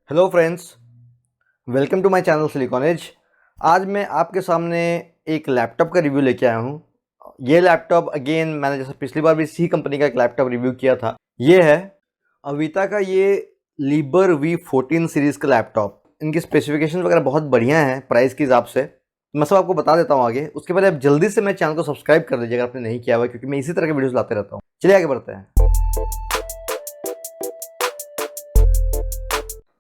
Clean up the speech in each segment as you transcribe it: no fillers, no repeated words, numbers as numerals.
Hello friends, welcome to my channel Silicon Age. आज मैं आपके सामने एक लैपटॉप का रिव्यू लेके आया हूँ। ये लैपटॉप अगेन मैंने जैसे पिछली बार भी इसी कंपनी का एक लैपटॉप रिव्यू किया था। ये है अविता का ये लीबर V14 सीरीज़ का लैपटॉप। इनकी स्पेसिफिकेशन वगैरह बहुत बढ़िया है प्राइस के हिसाब से। मैं सब आपको बता देता हूँ आगे। उसके पहले आप जल्दी से मेरे चैनल को सब्सक्राइब कर दीजिए अगर आपने नहीं किया हुआ, क्योंकि मैं इसी तरह के वीडियोज़ लाते रहता हूँ। चलिए आगे बढ़ते हैं।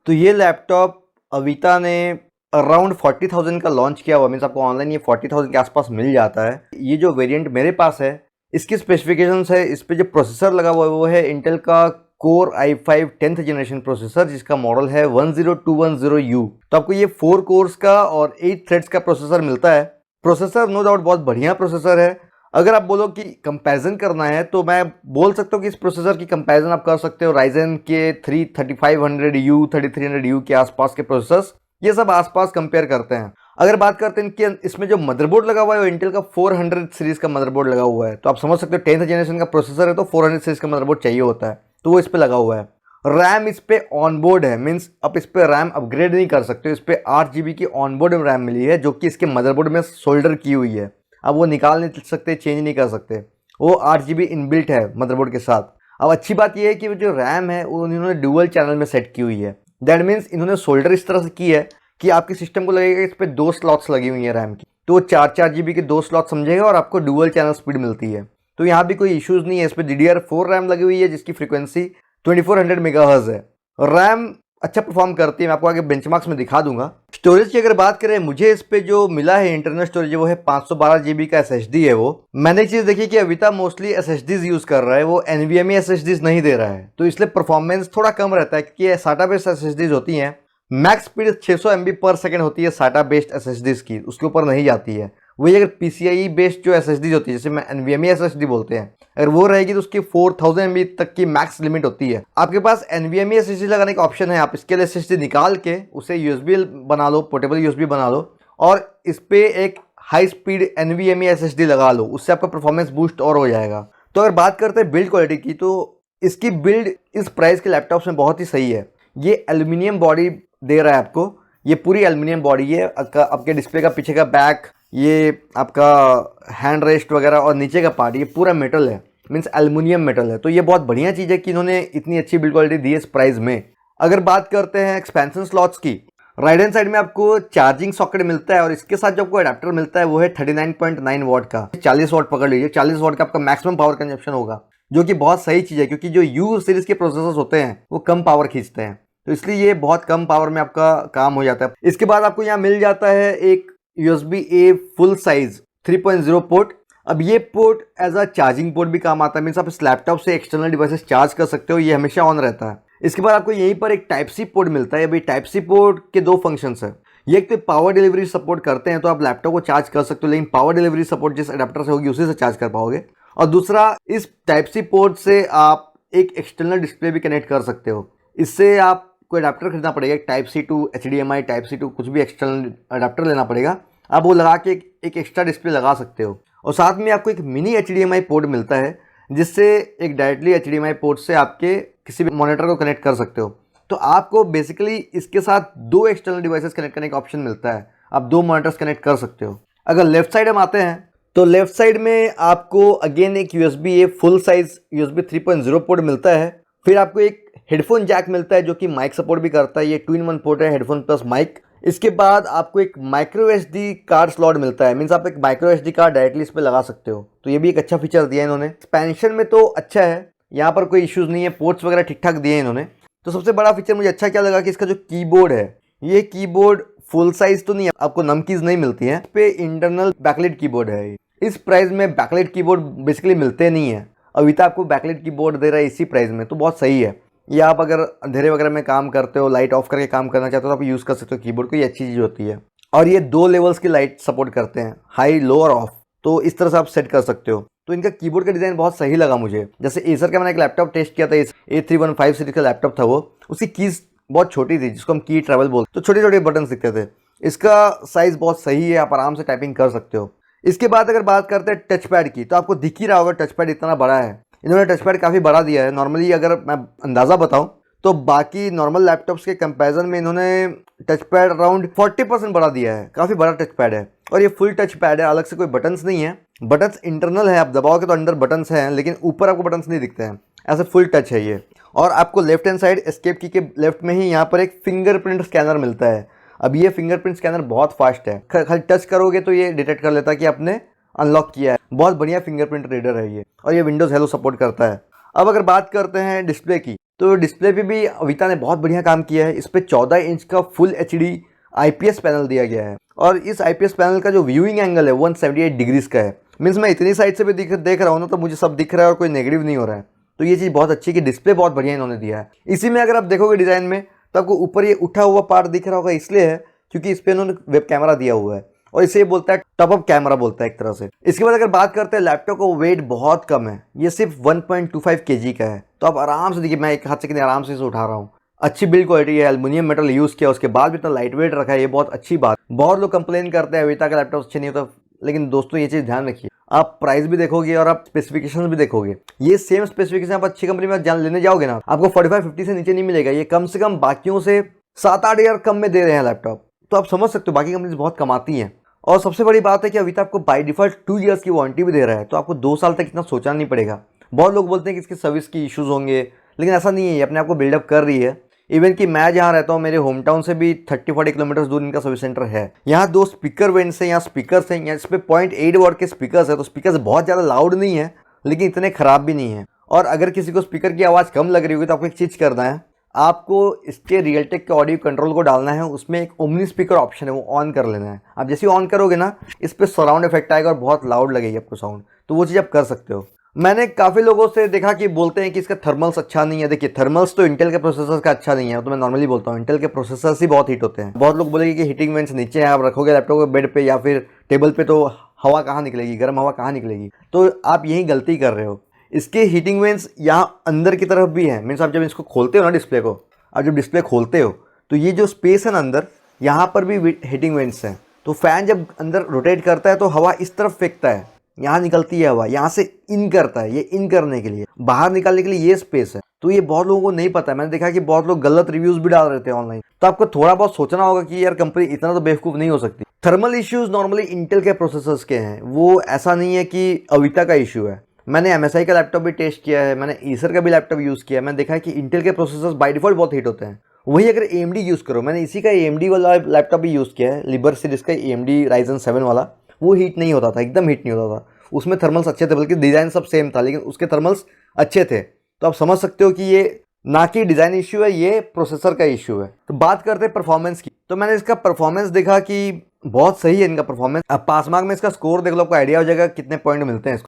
तो ये लैपटॉप अविता ने अराउंड 40,000 का लॉन्च किया हुआ। मीन्स आपको ऑनलाइन ये 40,000 के आसपास मिल जाता है। ये जो वेरिएंट मेरे पास है, इसकी स्पेसिफिकेशंस है, इस पे जो प्रोसेसर लगा हुआ है वो है इंटेल का core i5 10th generation processor, जिसका मॉडल है 10210U। तो आपको ये 4 कोर्स का और 8 थ्रेड्स का प्रोसेसर मिलता है। प्रोसेसर नो डाउट बहुत बढ़िया प्रोसेसर है। अगर आप बोलो कि कंपैरिजन करना है तो मैं बोल सकता हूँ कि इस प्रोसेसर की कंपैरिजन आप कर सकते हो राइजन के 3500U 3300U के आसपास के प्रोसेसर्स। ये सब आसपास कंपेयर करते हैं। अगर बात करते हैं इनके इसमें जो मदरबोर्ड लगा हुआ है वो इंटेल का 400 सीरीज का मदरबोर्ड लगा हुआ है। तो आप समझ सकते हो 10th जनरेशन का प्रोसेसर है तो 400 सीरीज का मदरबोर्ड चाहिए होता है, तो वो इस पे लगा हुआ है। रैम इस पे ऑनबोर्ड है, मीन्स आप इस पे रैम अपग्रेड नहीं कर सकते। इस पे 8 GB की ऑनबोर्ड रैम मिली है, जो कि इसके मदरबोर्ड में सोल्डर की हुई है। अब वो निकाल नहीं सकते, चेंज नहीं कर सकते। वो 8 GB इनबिल्ट है मदरबोर्ड के साथ। अब अच्छी बात यह है कि जो रैम है वो उन्होंने डुअल चैनल में सेट की हुई है। दैट मीन्स इन्होंने सोल्डर इस तरह से की है कि आपके सिस्टम को लगेगा इस पर 2 स्लॉट्स लगी हुई है रैम की, तो वो 4-4 GB के 2 स्लॉट समझेगा और आपको डुअल चैनल स्पीड मिलती है। तो यहाँ भी कोई इश्यूज नहीं है। इस पर DDR4 रैम लगी हुई है जिसकी फ्रीक्वेंसी 2400 MHz है। रैम अच्छा परफॉर्म करती है, मैं आपको आगे बेंचमार्क्स में दिखा दूंगा। स्टोरेज की अगर बात करें, मुझे इस पे जो मिला है इंटरनल स्टोरेज वो है 512 GB का SSD है। वो मैंने चीज़ देखी कि अविता मोस्टली SSDs यूज़ कर रहा है, वो NVMe SSDs नहीं दे रहा है, तो इसलिए परफॉर्मेंस थोड़ा कम रहता है क्योंकि SATA बेस्ड SSDs होती हैं। मैक्स स्पीड 600 MB/s होती है SATA बेस्ड SSDs की, उसके ऊपर नहीं जाती है। वही अगर PCIe बेस्ड जो SSDs होती है, जैसे मैं NVMe SSD बोलते हैं, अगर वो रहेगी तो उसकी 4000 MB तक की मैक्स लिमिट होती है। आपके पास NVMe SSD लगाने का ऑप्शन है, आप इसके लिए SSD निकाल के उसे USB बना लो, पोर्टेबल USB बना लो और इस पे एक हाई स्पीड NVMe SSD लगा लो, उससे आपका परफॉर्मेंस बूस्ट और हो जाएगा। तो अगर बात करते हैं बिल्ड क्वालिटी की, तो इसकी बिल्ड इस प्राइस के लैपटॉप्स में बहुत ही सही है। ये एल्यूमिनियम बॉडी दे रहा है आपको, ये पूरी एल्यूमिनियम बॉडी है। आपके डिस्प्ले का पीछे का बैक, ये आपका हैंड रेस्ट वगैरह और नीचे का पार्ट ये पूरा मेटल है, मीन्स एल्युमिनियम मेटल है। तो ये बहुत बढ़िया चीज़ है कि इन्होंने इतनी अच्छी बिल्ड क्वालिटी दी है इस प्राइस में। अगर बात करते हैं एक्सपेंशन स्लॉट्स की, राइट हैंड साइड में आपको चार्जिंग सॉकेट मिलता है और इसके साथ जो आपको अडेप्टर मिलता है वो है 39.9 वाट का। 40 वाट पकड़ लीजिए, 40 वाट का आपका मैक्सिमम पावर कंजप्शन होगा, जो कि बहुत सही चीज़ है क्योंकि जो U सीरीज के प्रोसेसर्स होते हैं वो कम पावर खींचते हैं, तो इसलिए ये बहुत कम पावर में आपका काम हो जाता है। इसके बाद आपको यहाँ मिल जाता है एक USB-A फुल साइज 3.0 पोर्ट। अब ये port as a charging port भी काम आता है, मीन्स आप इस लैपटॉप से एक्सटर्नल डिवाइसेस चार्ज कर सकते हो, ये हमेशा ऑन रहता है। इसके बाद आपको यहीं पर एक टाइप सी पोर्ट मिलता है। अभी टाइप सी पोर्ट के 2 फंक्शंस है। ये एक तो पावर डिलीवरी सपोर्ट करते हैं, तो आप लैपटॉप को चार्ज कर सकते हो, लेकिन पावर डिलीवरी सपोर्ट जिस अडेप्टर से होगी उसी से चार्ज कर पाओगे। और दूसरा, इस टाइप सी पोर्ट से आप एक एक्सटर्नल डिस्प्ले भी कनेक्ट कर सकते हो। इससे आप कोई अडेप्टर खरीदना पड़ेगा, type C to HDMI, type C to कुछ भी एक्सटर्नल अडेप्टर लेना पड़ेगा। आप वो लगा के एक एक्स्ट्रा डिस्प्ले लगा सकते हो। और साथ में आपको एक मिनी HDMI पोर्ट मिलता है, जिससे एक डायरेक्टली HDMI पोर्ट से आपके किसी भी मॉनिटर को कनेक्ट कर सकते हो। तो आपको बेसिकली इसके साथ 2 एक्सटर्नल डिवाइसेस कनेक्ट करने का ऑप्शन मिलता है, आप 2 मॉनिटर्स कनेक्ट कर सकते हो। अगर लेफ्ट साइड हम आते हैं तो लेफ्ट साइड में आपको अगेन एक USB-A full size USB 3.0 port मिलता है। फिर आपको एक हेडफोन जैक मिलता है जो कि माइक सपोर्ट भी करता है। ये 2-in-1 पोर्ट है, हेडफोन प्लस माइक। इसके बाद आपको एक माइक्रो SD कार्ड स्लॉट मिलता है, मीन्स आप एक माइक्रो SD कार्ड डायरेक्टली इस पर लगा सकते हो, तो ये भी एक अच्छा फीचर दिया है इन्होंने। एक्सपेंशन में तो अच्छा है, यहाँ पर कोई इश्यूज नहीं है, पोर्ट्स वगैरह ठीक ठाक दिए हैं इन्होंने। तो सबसे बड़ा फीचर मुझे अच्छा क्या लगा कि इसका जो कीबोर्ड है, ये कीबोर्ड फुल साइज तो नहीं है, आपको नमकीज नहीं मिलती है। इस पे इंटरनल बैकलाइट कीबोर्ड है। इस प्राइस में बैकलाइट कीबोर्ड बेसिकली मिलते नहीं है। अविता आपको बैकलाइट कीबोर्ड दे रहा है इसी प्राइस में, तो बहुत सही है। या आप अगर अंधेरे वगैरह में काम करते हो, लाइट ऑफ करके काम करना चाहते हो, तो आप यूज़ कर सकते हो कीबोर्ड को, ये अच्छी चीज़ होती है। और ये 2 लेवल्स की लाइट सपोर्ट करते हैं, हाई, लो और ऑफ, तो इस तरह से आप सेट कर सकते हो। तो इनका कीबोर्ड का डिज़ाइन बहुत सही लगा मुझे। जैसे एसर का मैंने एक लैपटॉप टेस्ट किया था, A315 सीरीज का लैपटॉप था वो, उसकी कीज़ बहुत छोटी थी, जिसको हम की ट्रैवल बोलते, तो छोटे छोटे बटन दिखते थे। इसका साइज़ बहुत सही है, आप आराम से टाइपिंग कर सकते हो। इसके बाद अगर बात करते हैं टच पैड की, तो आपको दिख ही रहा होगा टच पैड इतना बड़ा है। इन्होंने टच पैड काफ़ी बड़ा दिया है। नॉर्मली अगर मैं अंदाज़ा बताऊं तो बाकी नॉर्मल लैपटॉप्स के कंपैरिजन में इन्होंने टच पैड अराउंड 40% बढ़ा दिया है। काफ़ी बड़ा टच पैड है और ये फुल टच पैड है, अलग से कोई बटन्स नहीं है। बटन्स इंटरनल है, आप दबाओगे तो अंदर बटन्स हैं लेकिन ऊपर आपको बटन्स नहीं दिखते हैं, ऐसे फुल टच है ये। और आपको लेफ्ट हैंड साइड एस्केप की के लेफ्ट में ही यहाँ पर एक फिंगरप्रिंट स्कैनर मिलता है। अब ये फिंगरप्रिंट स्कैनर बहुत फास्ट है, खाली टच करोगे तो ये डिटेक्ट कर लेता है कि आपने अनलॉक किया है। बहुत बढ़िया फिंगरप्रिंट रीडर है ये, और ये विंडोज़ हेलो सपोर्ट करता है। अब अगर बात करते हैं डिस्प्ले की, तो डिस्प्ले पे भी अविता ने बहुत बढ़िया काम किया है। इस पे 14 इंच का फुल एचडी आईपीएस पैनल दिया गया है, और इस आईपीएस पैनल का जो व्यूइंग एंगल है 178 डिग्रीज का है। मीन्स मैं इतनी साइड से भी देख रहा हूँ ना, तो मुझे सब दिख रहा है और कोई नेगेटिव नहीं हो रहा है। तो ये चीज़ बहुत अच्छी है कि डिस्प्ले बहुत बढ़िया इन्होंने दिया है। इसी में अगर आप देखोगे डिज़ाइन में, तो आपको ऊपर ये उठा हुआ पार्ट दिख रहा होगा, इसलिए है क्योंकि इस पर इन्होंने वेब कैमरा दिया हुआ है, और इसे बोलता है टॉप अप कैमरा बोलता है एक तरह से। इसके बाद अगर बात करते हैं लैपटॉप का, वेट बहुत कम है, ये सिर्फ 1.25 kg का है। तो आप आराम से देखिए, मैं एक हाथ से कितने आराम से इसे उठा रहा हूँ। अच्छी बिल्ड क्वालिटी है, एल्युमिनियम मेटल यूज़ किया, उसके बाद भी इतना लाइट वेट रखा है, ये बहुत अच्छी बात। बहुत लोग कंप्लेन करते हैं अविता का लैपटॉप अच्छे नहीं होता, लेकिन दोस्तों ये चीज़ ध्यान रखिए, आप प्राइस भी देखोगे और आप स्पेसिफिकेशन भी देखोगे, ये सेम स्पेसिफिकेशन आप अच्छी कंपनी में लेने जाओगे ना, आपको 45-50 से नीचे नहीं मिलेगा। ये कम से कम बाकियों से 7-8 हज़ार कम में दे रहे हैं लैपटॉप। तो आप समझ सकते हो बाकी कंपनीज बहुत कमाती हैं। और सबसे बड़ी बात है कि अविता आपको बाय डिफॉल्ट 2 इयर्स की वारंटी भी दे रहा है, तो आपको 2 साल तक इतना सोचना नहीं पड़ेगा। बहुत लोग बोलते हैं कि इसकी सर्विस की इश्यूज होंगे, लेकिन ऐसा नहीं है, ये अपने आप को बिल्डअप कर रही है। इवन कि मैं जहाँ रहता हूँ, मेरे होम टाउन से भी 30-40 किलोमीटर दूर इनका सर्विस सेंटर है। यहाँ 2 स्पीकर वेंट्स हैं, यहाँ स्पीकर्स हैं, यहाँ इस पे 0.8 वॉट के स्पीकर्स है, तो स्पीकर्स बहुत ज़्यादा लाउड नहीं है, लेकिन इतने खराब भी नहीं है। और अगर किसी को स्पीकर की आवाज़ कम लग रही होगी, तो आपको एक चीज़ करना है, आपको इसके रियलटेक के ऑडियो कंट्रोल को डालना है, उसमें एक ओमनी स्पीकर ऑप्शन है, वो ऑन कर लेना है। आप जैसे ही ऑन करोगे ना, इस पर सराउंड इफेक्ट आएगा और बहुत लाउड लगेगी आपको साउंड, तो वो चीज़ आप कर सकते हो। मैंने काफ़ी लोगों से देखा कि बोलते हैं कि इसका थर्मल्स अच्छा नहीं है। देखिए, थर्मल्स तो इंटेल के प्रोसेसर का अच्छा नहीं है, तो मैं नॉर्मली बोलता हूँ इंटेल के प्रोसेसर्स ही बहुत हीट होते हैं। बहुत लोग बोलेंगे कि हीटिंग वेंट्स नीचे हैं, आप रखोगे लैपटॉप को बेड पे या फिर टेबल पे, तो हवा कहाँ निकलेगी, गर्म हवा कहाँ निकलेगी, तो आप यही गलती कर रहे हो। इसके हीटिंग वेंट्स यहाँ अंदर की तरफ भी हैं। मीन्स आप जब इसको खोलते हो ना डिस्प्ले को, आप जब डिस्प्ले खोलते हो, तो ये जो स्पेस है ना अंदर, यहाँ पर भी हीटिंग वेंट्स हैं। तो फैन जब अंदर रोटेट करता है तो हवा इस तरफ फेंकता है, यहाँ निकलती है हवा, यहाँ से इन करता है, ये इन करने के लिए, बाहर निकालने के लिए ये स्पेस है। तो ये बहुत लोगों को नहीं पता है। मैंने देखा कि बहुत लोग गलत रिव्यूज भी डाल रहे थे ऑनलाइन। तो आपको थोड़ा बहुत सोचना होगा कि यार कंपनी इतना तो बेवकूफ़ नहीं हो सकती। थर्मल इश्यूज नॉर्मली इंटेल के प्रोसेसर्स के हैं, वो ऐसा नहीं है कि अविता का इशू है। मैंने MSI का लैपटॉप भी टेस्ट किया है, मैंने ईसर का भी लैपटॉप यूज़ किया है, मैंने देखा है कि इंटेल के प्रोसेसर्स बाय डिफॉल्ट बहुत हीट होते हैं। वही अगर AMD यूज़ करो, मैंने इसी का AMD वाला लैपटॉप भी यूज़ किया है, लिबर सीरीज का AMD Ryzen 7 वाला, वो हीट नहीं होता था, एकदम हीट नहीं होता था। उसमें थर्मल्स अच्छे थे, बल्कि डिज़ाइन सब सेम था, लेकिन उसके थर्मल्स अच्छे थे। तो आप समझ सकते हो कि ये ना कि डिज़ाइन इशू है, ये प्रोसेसर का इशू है। तो बात करते हैं परफॉर्मेंस की, तो मैंने इसका परफॉर्मेंस देखा कि बहुत सही है इनका परफॉर्मेंस। अब पास मार्क में इसका स्कोर देख लो, आपको आइडिया हो जाएगा कितने पॉइंट मिलते हैं इसको।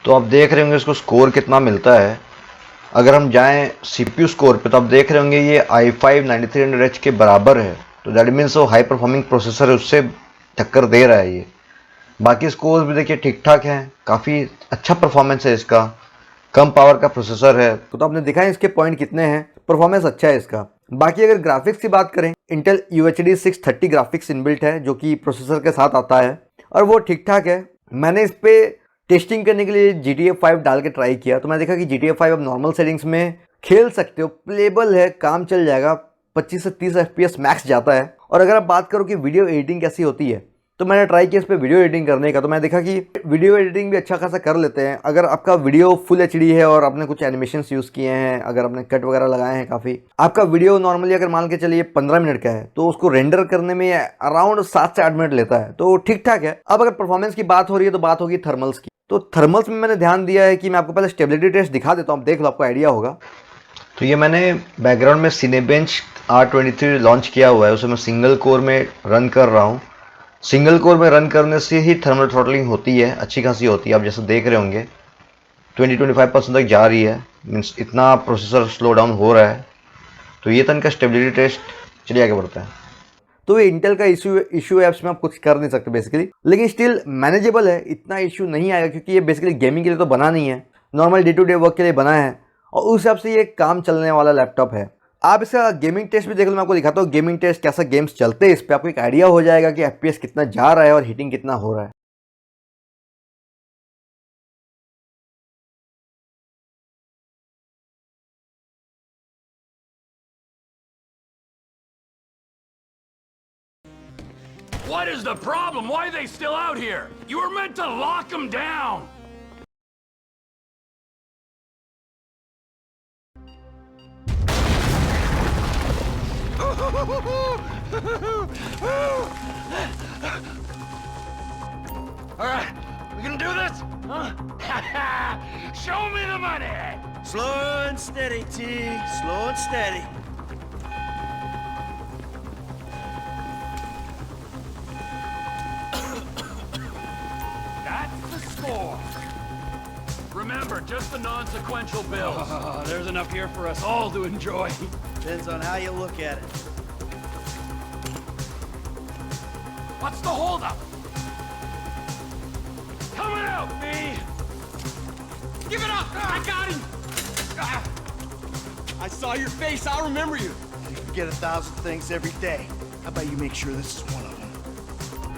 तो आप देख रहे होंगे इसको स्कोर कितना मिलता है। अगर हम जाएं CPU स्कोर पे, तो आप देख रहे होंगे ये i5 9300H के बराबर है। तो दैट मीन्स वो हाई परफॉर्मिंग प्रोसेसर है, उससे टक्कर दे रहा है ये। बाकी स्कोर्स भी देखिए ठीक ठाक हैं, काफ़ी अच्छा परफॉर्मेंस है इसका, कम पावर का प्रोसेसर है। तो आपने देखा है इसके पॉइंट कितने हैं, परफॉर्मेंस अच्छा है इसका। बाकी अगर ग्राफिक्स की बात करें, इंटेल UHD 630 ग्राफिक्स इनबिल्ट है, जो कि प्रोसेसर के साथ आता है, और वो ठीक ठाक है। मैंने इस पे टेस्टिंग करने के लिए GTA 5 डाल के ट्राई किया, तो मैंने देखा कि GTA 5 अब नॉर्मल सेटिंग्स में खेल सकते हो, प्लेबल है, काम चल जाएगा, 25 से 30 FPS मैक्स जाता है। और अगर आप बात करो कि वीडियो एडिटिंग कैसी होती है, तो मैंने ट्राई किया इस पर वीडियो एडिटिंग करने का, तो मैंने देखा कि वीडियो एडिटिंग भी अच्छा खासा कर लेते हैं। अगर आपका वीडियो फुल HD है और आपने कुछ एनिमेशंस यूज़ किए हैं, अगर आपने कट वगैरह लगाए हैं काफ़ी, आपका वीडियो नॉर्मली अगर मान के चलिए 15 मिनट का है, तो उसको रेंडर करने में अराउंड 7 से 8 मिनट लेता है, तो ठीक ठाक है। अब अगर परफॉर्मेंस की बात हो रही है, तो बात होगी थर्मल्स की। तो थर्मल्स में मैंने ध्यान दिया है कि मैं आपको पहले स्टेबिलिटी टेस्ट दिखा देता हूँ, आप देख लो, आपको आइडिया होगा। तो ये मैंने बैकग्राउंड में Cinebench R23 लॉन्च किया हुआ है, उसे मैं सिंगल कोर में रन कर रहा हूँ। सिंगल कोर में रन करने से ही थर्मल थ्रॉटलिंग होती है, अच्छी खासी होती है। आप जैसे देख रहे होंगे 20-25% तक जा रही है, मीन्स इतना प्रोसेसर स्लो डाउन हो रहा है। तो ये था इनका स्टेबिलिटी टेस्ट। चलिए आगे बढ़ते हैं। तो ये इंटेल का इशू ऐप्स में आप कुछ कर नहीं सकते बेसिकली, लेकिन स्टिल मैनेजेबल है, इतना इशू नहीं आएगा, क्योंकि ये बेसिकली गेमिंग के लिए तो बना नहीं है, normal day to day work के लिए बना है, और उस हिसाब से ये काम चलने वाला लैपटॉप है। आप इसका गेमिंग टेस्ट भी देख लो, मैं आपको दिखाता हूँ गेमिंग टेस्ट कैसा गेम्स चलते हैं इस पर, आपको एक आइडिया हो जाएगा कि FPS कितना जा रहा है और हीटिंग कितना हो रहा है। What is the problem? Why are they still out here? You were meant to lock them down. All right, we gonna do this? Huh? Show me the money. Slow and steady, T. Slow and steady. That's the score. Remember, just the non-sequential bills. There's enough here for us all to enjoy. Depends on how you look at it. What's the holdup? Coming out, B! Give it up! I got him! I saw your face, I'll remember you. You forget 1,000 things every day. How about you make sure this is one of them?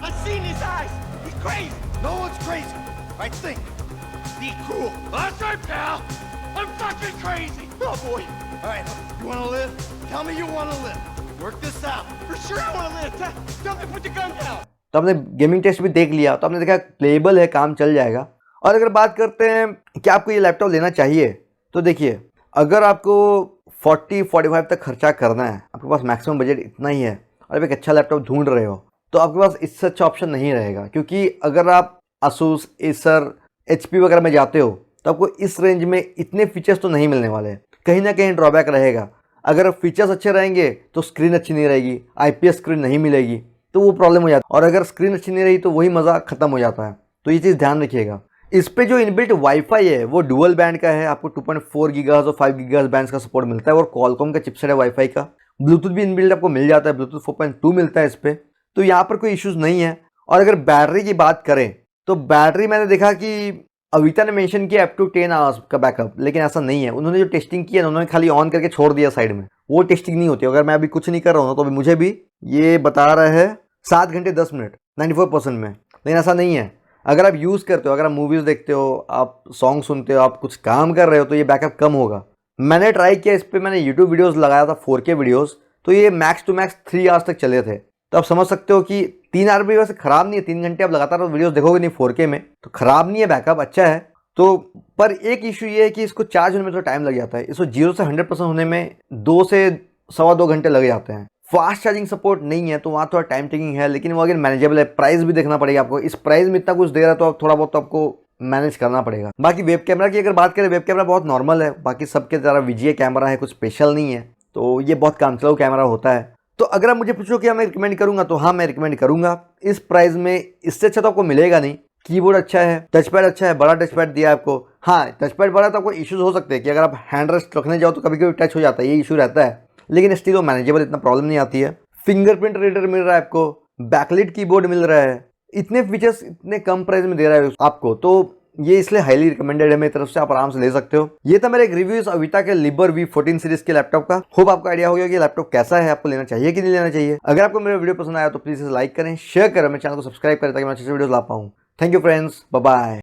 I've seen his eyes. He's crazy. No one's crazy. I think. Be cool. That's right, pal! I'm fucking crazy! Oh boy. All right, you want to live? Tell me you want to live. Work this out. For sure I want to live. Tell me, put the gun down. तो आपने gaming test भी देख लिया, तो आपने देखा payable है, काम चल जाएगा। और अगर बात करते हैं कि आपको ये लैपटॉप लेना चाहिए, तो देखिए अगर आपको 40-45 तक खर्चा करना है, आपके पास मैक्सिमम बजट इतना ही है और आप एक अच्छा लैपटॉप ढूंढ रहे हो, तो आपके पास इससे अच्छा ऑप्शन नहीं रहेगा। क्योंकि अगर आप Asus, Acer, HP वगैरह में जाते हो तो आपको इस रेंज में इतने फीचर्स तो नहीं मिलने वाले। कहीं ना कहीं ड्रॉबैक रहेगा। अगर फीचर्स अच्छे रहेंगे तो स्क्रीन अच्छी नहीं रहेगी, IPS स्क्रीन नहीं मिलेगी, तो वो प्रॉब्लम हो जाता है। और अगर स्क्रीन अच्छी नहीं रही तो वही मज़ा ख़त्म हो जाता है। तो ये चीज़ ध्यान रखिएगा। इस पे जो इनबिल्ट वाईफाई है वो डुअल बैंड का है। आपको 2.4 गीगाहर्ट्ज़ और 5 गीगाहर्ट्ज़ बैंड्स का सपोर्ट मिलता है और कॉलकॉम का चिपसेट है वाईफाई का। ब्लूटूथ भी इनबिल्ट आपको मिल जाता है, ब्लूटूथ 4.2 मिलता है इस पर, तो यहाँ पर कोई इश्यूज़ नहीं है। और अगर बैटरी की बात करें तो बैटरी मैंने देखा कि अविता ने मेंशन किया अप टू 10 आवर्स का बैकअप, लेकिन ऐसा नहीं है। उन्होंने जो टेस्टिंग की है उन्होंने खाली ऑन करके छोड़ दिया साइड में, वो टेस्टिंग नहीं होती। अगर मैं अभी कुछ नहीं कर रहा हूँ तो अभी मुझे भी ये बता रहा है 7 घंटे 10 मिनट 94% में, लेकिन ऐसा नहीं है। अगर आप यूज़ करते हो, अगर आप मूवीज़ देखते हो, आप सॉन्ग सुनते हो, आप कुछ काम कर रहे हो, तो ये बैकअप कम होगा। मैंने ट्राई किया, इस पर मैंने यूट्यूब वीडियोज़ लगाया था 4K वीडियोज़, तो ये मैक्स टू मैक्स 3 आवर्स तक चले थे। तो आप समझ सकते हो कि 3 आवर भी वैसे ख़राब नहीं है। 3 घंटे आप लगातार वीडियोस देखोगे नहीं 4K में, तो ख़राब नहीं है, बैकअप अच्छा है। तो पर एक इशू ये है कि इसको चार्ज होने में थोड़ा टाइम लग जाता है। इसको 0 से 100% होने में 2 से सवा 2 घंटे लग जाते हैं। फास्ट चार्जिंग सपोर्ट नहीं है, तो वहाँ थोड़ा टाइम टेकिंग है, लेकिन वो अगर मैनेजेबल है। प्राइस भी देखना पड़ेगा आपको, इस प्राइस में इतना कुछ दे रहा है तो आप थोड़ा बहुत तो आपको मैनेज करना पड़ेगा। बाकी वेब कैमरा की अगर बात करें, वेब कैमरा बहुत नॉर्मल है, बाकी सबके तरह VGA कैमरा है, कुछ स्पेशल नहीं है, तो ये बहुत काम चलाऊ कैमरा होता है। तो अगर आप मुझे पूछो कि मैं रिकमेंड करूंगा, तो हाँ मैं रिकमेंड करूंगा। इस प्राइस में इससे अच्छा तो आपको मिलेगा नहीं। कीबोर्ड अच्छा है, टचपैड अच्छा है, बड़ा टचपैड दिया है आपको। हाँ, टचपैड बड़ा तो आपको इश्यूज हो सकते हैं कि अगर आप हैंड रेस्ट रखने जाओ तो कभी कभी टच हो जाता है, ये इशू रहता है, लेकिन स्टिल वो मैनेजेबल, इतना प्रॉब्लम नहीं आती है। फिंगरप्रिंट रीडर मिल रहा है आपको, बैकलिट कीबोर्ड मिल रहा है, इतने फीचर्स इतने कम प्राइस में दे रहा है आपको, तो ये इसलिए हाईली रिकमेंडेड है मेरी तरफ से, आप आराम से ले सकते हो। ये था मेरा एक रिव्यू इस अविता के लिबर V14 सीरीज के लैपटॉप का। होप आपको आइडिया हो गया कि लैपटॉप कैसा है, आपको लेना चाहिए कि नहीं लेना चाहिए। अगर आपको मेरा वीडियो पसंद आया तो प्लीज इसे लाइक करें, शेयर करें, मेरे चैनल को सब्सक्राइब करें ताकि मैं अच्छे वीडियोस ला पाऊँ। Thank you friends, bye bye.